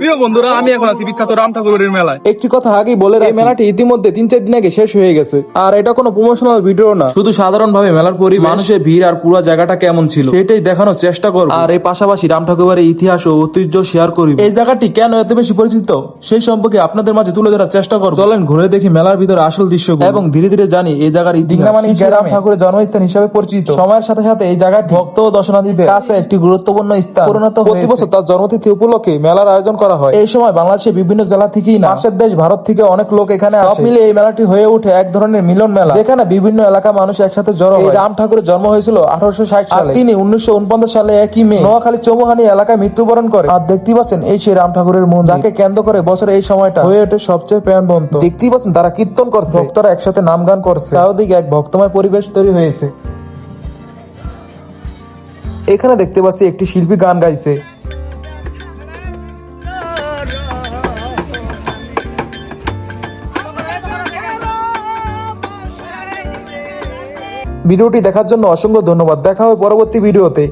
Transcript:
প্রিয় বন্ধুরা, আমি এখন আছি বিখ্যাত রাম ঠাকুরের মেলায়। একটি কথা আগেই বলে রাখি, এই মেলাটি ইতিমধ্যে 3-4 দিন আগে শেষ হয়ে গেছে। আর এটা কোনো প্রমোশনাল ভিডিও না, শুধু সাধারণভাবে মেলার পরিবেশ, মানুষের ভিড় আর পুরো জায়গাটা কেমন ছিল সেটাই দেখানোর চেষ্টা করব। আর এই পাশাপাশি রাম ঠাকুরের ইতিহাস ও ঐতিহ্য শেয়ার করি। এই জায়গাটি কেন এত বেশি পরিচিত সেই সম্পর্কে আপনাদের মাঝে তুলে ধরার চেষ্টা করব। চলেন ঘুরে দেখি মেলার ভিতরে আসল দৃশ্য এবং ধীরে ধীরে জানি এই জায়গার ইতিহাস। মানে রাম ঠাকুরের জন্মস্থান হিসেবে পরিচিত। সময়ের সাথে সাথে এই জায়গাটি ভক্ত ও দর্শনার্থীদের কাছে একটি গুরুত্বপূর্ণ স্থান পরিণত হয়েছে। প্রতি বছর তার জন্মতিথি উপলক্ষে মেলার আয়োজন করা হয়। এই সময় বাংলাদেশের বিভিন্ন জেলা থেকেই না, পাশের দেশ ভারত থেকে অনেক লোক এখানে আসে। সব মিলে এই মেলাটি হয়ে ওঠে এক ধরনের মিলন মেলা, যেখানে বিভিন্ন এলাকার মানুষ একসাথে জড়ো হয়। রাম ঠাকুরের জন্ম হয়েছিল 1860 সালে। তিনি 1949 সালে 1 মে নোয়াখালী চৌমুহানি এলাকায় মৃত্যুবরণ করে। আর দেখতেই পাচ্ছেন এই সেই রাম ঠাকুরের মন্দির, যাকে কেন্দ্র করে বছরে এই সময়টা হয়ে ওঠে সবচেয়ে প্রাণবন্ত। দেখতেই পাচ্ছেন তারা কীর্তন করছে, ভক্তরা একসাথে নাম গান করছে, চারদিকে এক ভক্তময় পরিবেশ তৈরি হয়েছে। এখানে দেখতে পাচ্ছি একটি শিল্পী গান গাইছে। ভিডিওটি দেখার জন্য অসংখ্য ধন্যবাদ। দেখা হবে পরবর্তী ভিডিওতে।